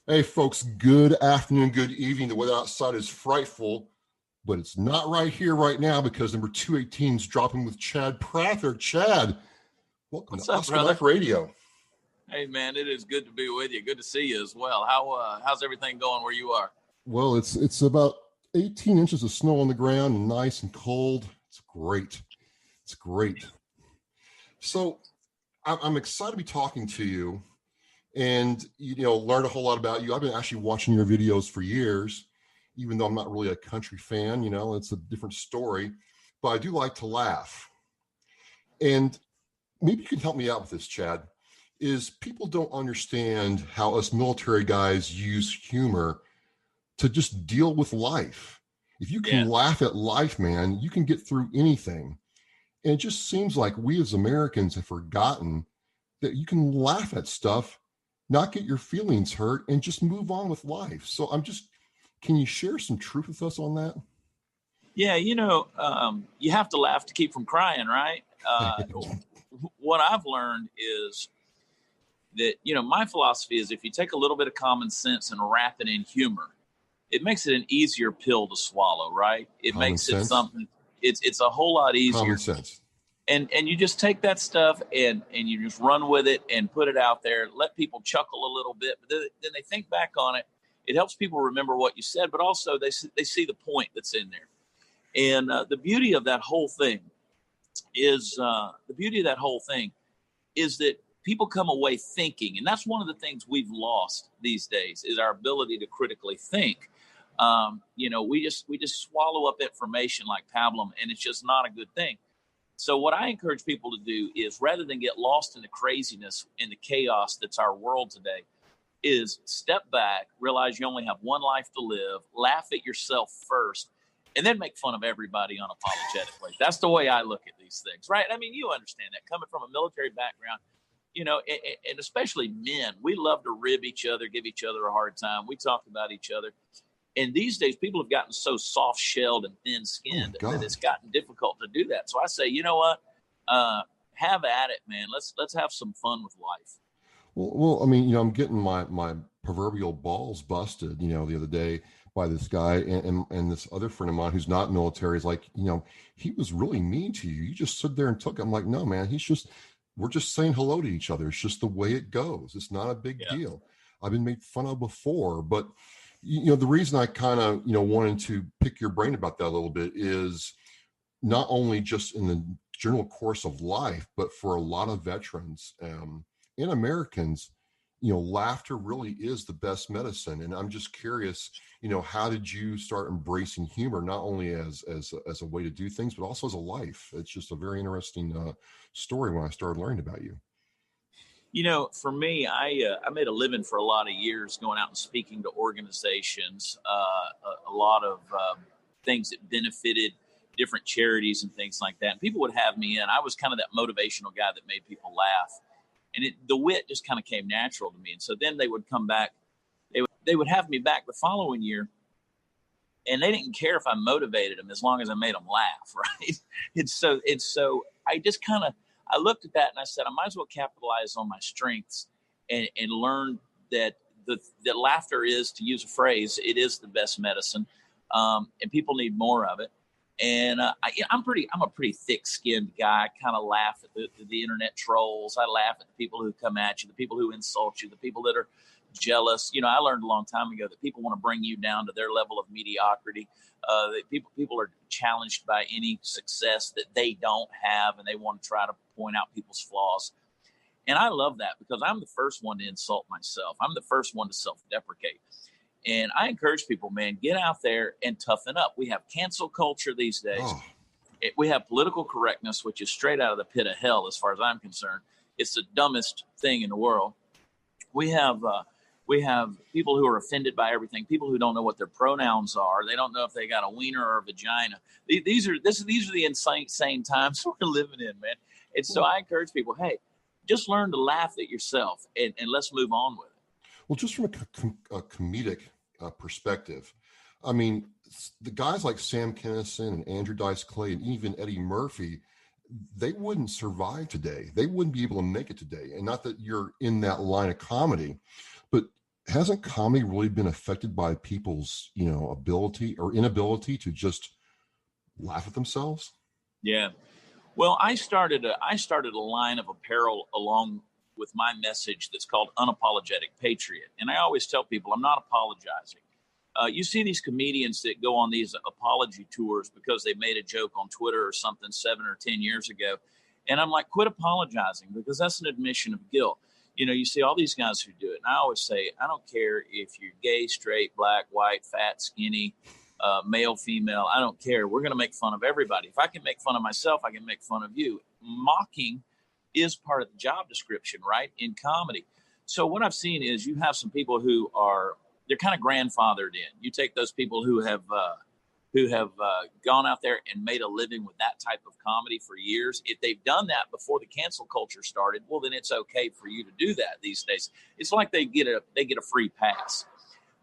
Hey, folks, good afternoon, good evening. The weather outside is frightful, but it's not right here, right now, because number 218 is dropping with Chad Prather. Chad, welcome to What's up, Oscar brother? Mike Radio. Hey, man, it is good to be with you. Good to see you as well. How's everything going where you are? Well, it's about 18 inches of snow on the ground and nice and cold. It's great. It's great. So I'm excited to be talking to you and, learn a whole lot about you. I've been actually watching your videos for years, even though I'm not really a country fan. It's a different story, but I do like to laugh. And maybe you can help me out with this, Chad, is people don't understand how us military guys use humor to just deal with life. If you can Yeah. laugh at life, man, you can get through anything. And it just seems like we as Americans have forgotten that you can laugh at stuff, not get your feelings hurt, and just move on with life. So can you share some truth with us on that? Yeah, you have to laugh to keep from crying, right? What I've learned is that, my philosophy is if you take a little bit of common sense and wrap it in humor, it makes it an easier pill to swallow, right? It Common makes it sense. something, it's a whole lot Common easier. sense. And you just take that stuff and you just run with it and put it out there, let people chuckle a little bit, but then they think back on it. It helps people remember what you said, but also they see the point that's in there. And the beauty of that whole thing is that people come away thinking, and that's one of the things we've lost these days is our ability to critically think. We just swallow up information like pablum, and it's just not a good thing. So what I encourage people to do is rather than get lost in the craziness and the chaos that's our world today, is step back, realize you only have one life to live, laugh at yourself first, and then make fun of everybody unapologetically. That's the way I look at these things, right? I mean, you understand that coming from a military background, and especially men, we love to rib each other, give each other a hard time. We talk about each other. And these days, people have gotten so soft-shelled and thin-skinned that it's gotten difficult to do that. So I say, you know what? Have at it, man. Let's have some fun with life. Well, I mean, I'm getting my proverbial balls busted, the other day by this guy and this other friend of mine who's not military is like, he was really mean to you. You just stood there and took it. I'm like, no, man, we're just saying hello to each other. It's just the way it goes. It's not a big deal. I've been made fun of before, but the reason I kind of, wanted to pick your brain about that a little bit is not only just in the general course of life, but for a lot of veterans and Americans, laughter really is the best medicine. And I'm just curious, how did you start embracing humor, not only as a way to do things, but also as a life? It's just a very interesting story when I started learning about you. For me, I made a living for a lot of years going out and speaking to organizations, a lot of things that benefited different charities and things like that. And people would have me in. I was kind of that motivational guy that made people laugh. And the wit just kind of came natural to me. And so then they would come back. They would have me back the following year. And they didn't care if I motivated them as long as I made them laugh, right? So I just I looked at that and I said, I might as well capitalize on my strengths and learn that that laughter is, to use a phrase, it is the best medicine, and people need more of it. And I'm a pretty thick-skinned guy. I kind of laugh at the internet trolls. I laugh at the people who come at you, the people who insult you, the people that are jealous. I learned a long time ago that people want to bring you down to their level of mediocrity. That people are challenged by any success that they don't have, and they want to try to point out people's flaws. And I love that because I'm the first one to insult myself. I'm the first one to self-deprecate. And I encourage people, man, get out there and toughen up. We have cancel culture these days. Oh. We have political correctness, which is straight out of the pit of hell, as far as I'm concerned. It's the dumbest thing in the world. We have people who are offended by everything. People who don't know what their pronouns are. They don't know if they got a wiener or a vagina. These are the insane times we're living in, man. And so I encourage people, hey, just learn to laugh at yourself and let's move on with it. Well, just from a comedic perspective, I mean, the guys like Sam Kinison and Andrew Dice Clay and even Eddie Murphy, they wouldn't survive today. They wouldn't be able to make it today. And not that you're in that line of comedy, but hasn't comedy really been affected by people's, ability or inability to just laugh at themselves? Yeah. Well, I started a line of apparel along with my message that's called Unapologetic Patriot. And I always tell people I'm not apologizing. You see these comedians that go on these apology tours because they made a joke on Twitter or something 7 or 10 years ago. And I'm like, quit apologizing, because that's an admission of guilt. You see all these guys who do it. And I always say, I don't care if you're gay, straight, black, white, fat, skinny, male, female. I don't care. We're going to make fun of everybody. If I can make fun of myself, I can make fun of you. Mocking is part of the job description, right? In comedy. So what I've seen is you have some people who they're kind of grandfathered in. You take those people who have gone out there and made a living with that type of comedy for years. If they've done that before the cancel culture started, well, then it's okay for you to do that these days. It's like they get a free pass.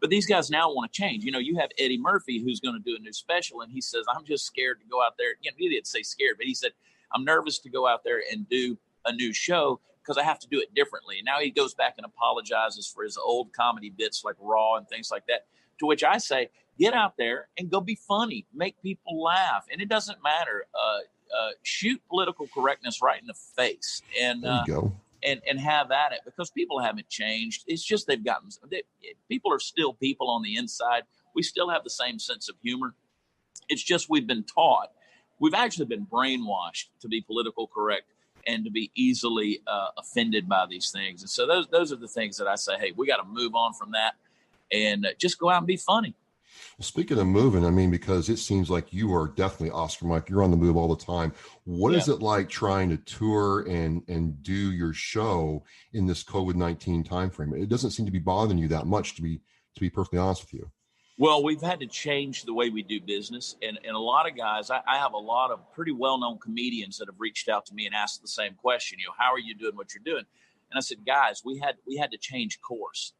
But these guys now want to change. You have Eddie Murphy, who's going to do a new special, and he says, I'm just scared to go out there. He didn't say scared, but he said, I'm nervous to go out there and do a new show because I have to do it differently. And now he goes back and apologizes for his old comedy bits like Raw and things like that, to which I say, get out there and go be funny, make people laugh. And it doesn't matter. Shoot political correctness right in the face. And There you go. and have at it, because people haven't changed. It's just people are still people on the inside. We still have the same sense of humor. It's just we've been taught. We've actually been brainwashed to be political correct and to be easily offended by these things. And so those are the things that I say, hey, we got to move on from that and just go out and be funny. Well, speaking of moving, I mean, because it seems like you are definitely Oscar Mike. You're on the move all the time. What is it like trying to tour and do your show in this COVID-19 timeframe? It doesn't seem to be bothering you that much, to be perfectly honest with you. Well, we've had to change the way we do business. And a lot of guys, I have a lot of pretty well-known comedians that have reached out to me and asked the same question, how are you doing what you're doing? And I said, guys, we had to change course.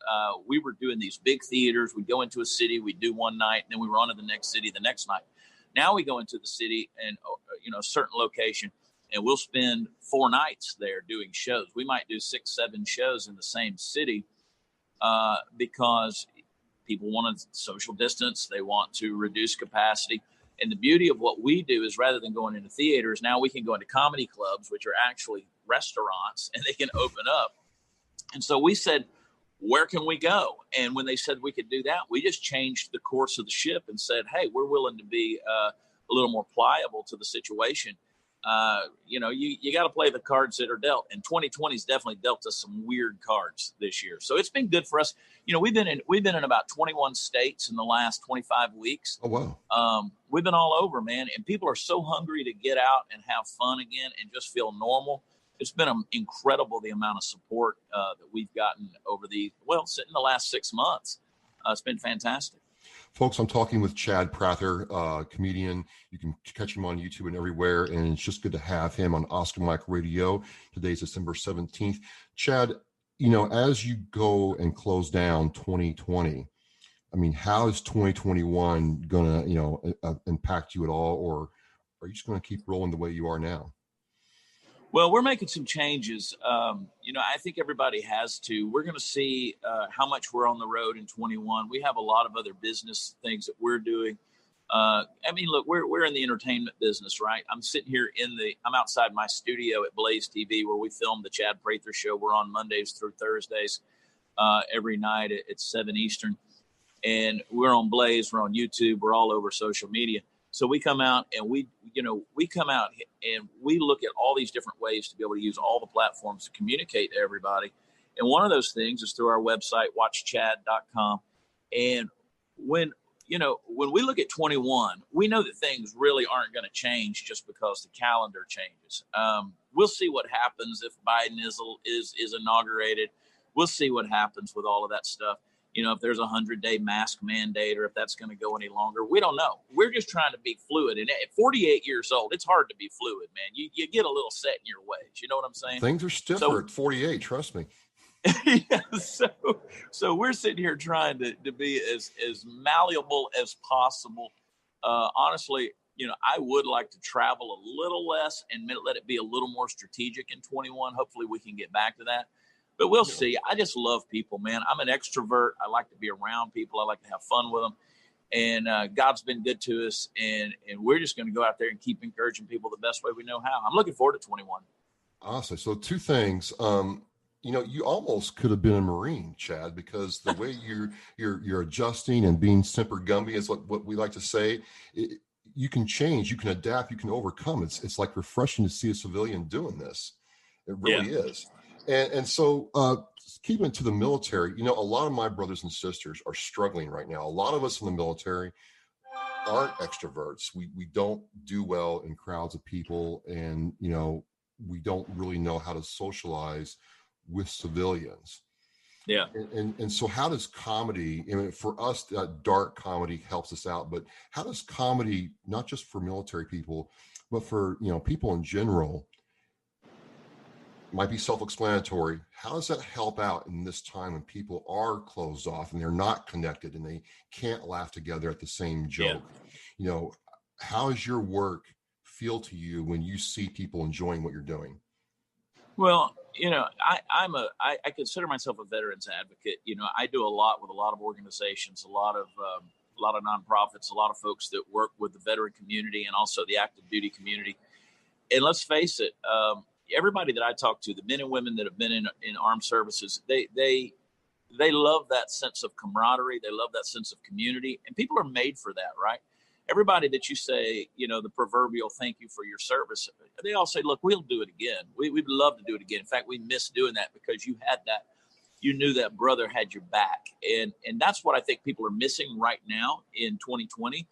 We were doing these big theaters. We'd go into a city, we'd do one night, and then we were on to the next city the next night. Now we go into the city and, a certain location, and we'll spend 4 nights there doing shows. We might do 6, 7 shows in the same city because people want to social distance. They want to reduce capacity. And the beauty of what we do is, rather than going into theaters, now we can go into comedy clubs, which are actually restaurants, and they can open up. And so we said, where can we go? And when they said we could do that, we just changed the course of the ship and said, hey, we're willing to be a little more pliable to the situation. You got to play the cards that are dealt. And 2020 has definitely dealt us some weird cards this year. So it's been good for us. We've been in about 21 states in the last 25 weeks. Oh, wow. We've been all over, man. And people are so hungry to get out and have fun again and just feel normal. It's been incredible, the amount of support that we've gotten over in the last 6 months. It's been fantastic. Folks, I'm talking with Chad Prather, comedian. You can catch him on YouTube and everywhere, and it's just good to have him on Oscar Mike Radio. Today's December 17th. Chad, as you go and close down 2020, I mean, how is 2021 going to, impact you at all, or are you just going to keep rolling the way you are now? Well, we're making some changes. I think everybody has to. We're going to see how much we're on the road in 21. We have a lot of other business things that we're doing. Look, we're in the entertainment business, right? I'm sitting here I'm outside my studio at Blaze TV, where we film the Chad Prather Show. We're on Mondays through Thursdays every night at 7 Eastern. And we're on Blaze, we're on YouTube, we're all over social media. So we come out and we look at all these different ways to be able to use all the platforms to communicate to everybody. And one of those things is through our website, watchchad.com. And when we look at 21, we know that things really aren't going to change just because the calendar changes. We'll see what happens if Biden is inaugurated. We'll see what happens with all of that stuff. If there's a 100-day mask mandate, or if that's going to go any longer, we don't know. We're just trying to be fluid. And at 48 years old, it's hard to be fluid, man. You get a little set in your ways. You know what I'm saying? Things are stiffer at 48. Trust me. Yeah. So we're sitting here trying to be as malleable as possible. Honestly, I would like to travel a little less and let it be a little more strategic in 21. Hopefully we can get back to that. But we'll see. I just love people, man. I'm an extrovert. I like to be around people. I like to have fun with them. And God's been good to us, and we're just going to go out there and keep encouraging people the best way we know how. I'm looking forward to 21. Awesome. So two things. You almost could have been a Marine, Chad, because the way you're adjusting and being semper gumby is what we like to say. You can change, you can adapt, you can overcome. It's like refreshing to see a civilian doing this. It really is. And so keeping it to the military, a lot of my brothers and sisters are struggling right now. A lot of us in the military aren't extroverts. We don't do well in crowds of people, and we don't really know how to socialize with civilians. Yeah. And so how does comedy, for us, dark comedy helps us out, but how does comedy, not just for military people, but for, people in general, might be self-explanatory. How does that help out in this time when people are closed off and they're not connected and they can't laugh together at the same joke? Yeah. How does your work feel to you when you see people enjoying what you're doing? Well, I consider myself a veterans advocate. I do a lot with a lot of organizations, a lot of nonprofits, a lot of folks that work with the veteran community and also the active duty community. And let's face it, everybody that I talk to, the men and women that have been in armed services, they love that sense of camaraderie. They love that sense of community, and people are made for that, right? Everybody that you say, the proverbial thank you for your service, they all say, look, we'll do it again. We'd love to do it again. In fact, we miss doing that because you had that. You knew that brother had your back. And that's what I think people are missing right now in 2020.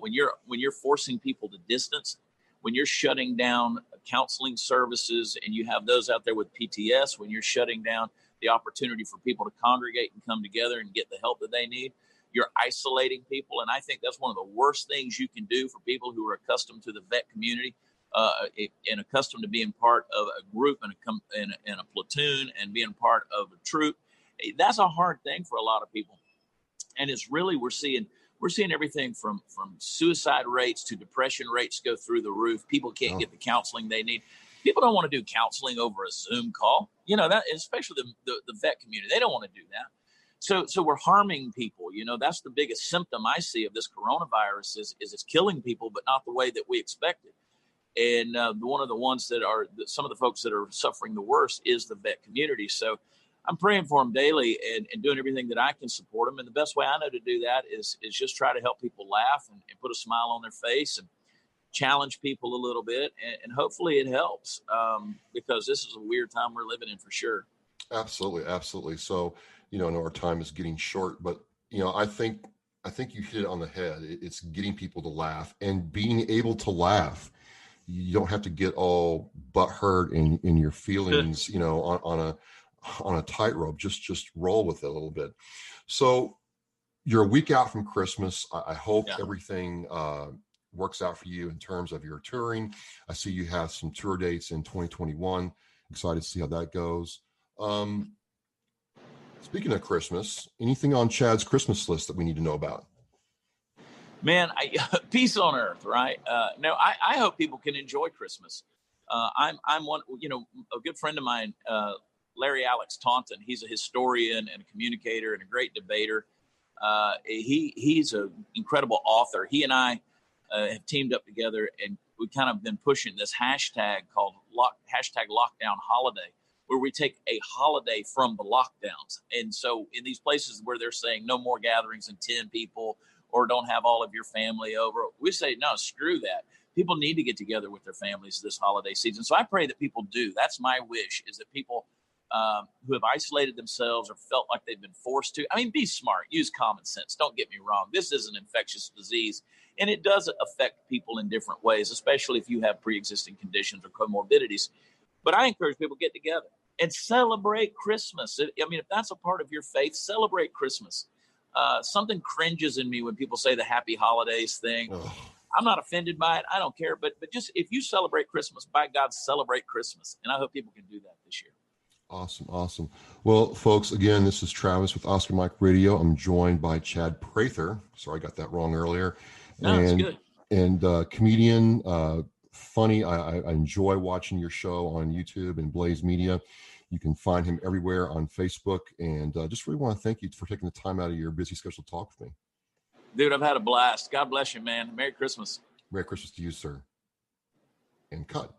When you're forcing people to distance, when you're shutting down counseling services and you have those out there with PTS, when you're shutting down the opportunity for people to congregate and come together and get the help that they need, you're isolating people. And I think that's one of the worst things you can do for people who are accustomed to the vet community and accustomed to being part of a group and a platoon and being part of a troop. That's a hard thing for a lot of people. And it's really, we're seeing everything from suicide rates to depression rates go through the roof. People can't get the counseling they need. People don't want to do counseling over a Zoom call, that especially the vet community. They don't want to do that. So we're harming people. That's the biggest symptom I see of this coronavirus is it's killing people, but not the way that we expected. And one of the ones that are some of the folks that are suffering the worst is the vet community. So I'm praying for them daily and doing everything that I can support them. And the best way I know to do that is just try to help people laugh and put a smile on their face and challenge people a little bit. And hopefully it helps because this is a weird time we're living in for sure. Absolutely. Absolutely. So, I know our time is getting short, but, I think you hit it on the head. It's getting people to laugh and being able to laugh. You don't have to get all butthurt in your feelings, on a tightrope. Just roll with it a little bit. So you're a week out from Christmas. I hope everything works out for you in terms of your touring. I see you have some tour dates in 2021. Excited to see how that goes. Speaking of Christmas, anything on Chad's Christmas list that we need to know about? Man, peace on earth, right? No, I hope people can enjoy Christmas. I'm one, a good friend of mine, Larry Alex Taunton. He's a historian and a communicator and a great debater. He's an incredible author. He and I have teamed up together, and we've kind of been pushing this hashtag called hashtag Lockdown Holiday, where we take a holiday from the lockdowns. And so in these places where they're saying no more gatherings than 10 people or don't have all of your family over, we say, no, screw that. People need to get together with their families this holiday season. So I pray that people do. That's my wish, is that people who have isolated themselves or felt like they've been forced to, be smart, use common sense. Don't get me wrong. This is an infectious disease, and it does affect people in different ways, especially if you have pre-existing conditions or comorbidities. But I encourage people to get together and celebrate Christmas. If that's a part of your faith, celebrate Christmas. Something cringes in me when people say the happy holidays thing. Ugh. I'm not offended by it. I don't care. But just if you celebrate Christmas, by God, celebrate Christmas. And I hope people can do that this year. Awesome. Well, folks, again, this is Travis with Oscar Mike Radio. I'm joined by Chad Prather. Sorry, I got that wrong earlier. No, it's good. And comedian, funny. I enjoy watching your show on YouTube and Blaze Media. You can find him everywhere on Facebook. And just really want to thank you for taking the time out of your busy schedule to talk with me. Dude, I've had a blast. God bless you, man. Merry Christmas. Merry Christmas to you, sir. And cut.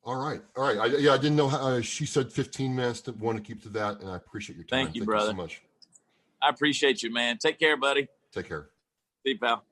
All right. I didn't know how she said 15 minutes. To want to keep to that, and I appreciate your time. Thank you, brother. So much. I appreciate you, man. Take care, buddy. Take care. See you, pal.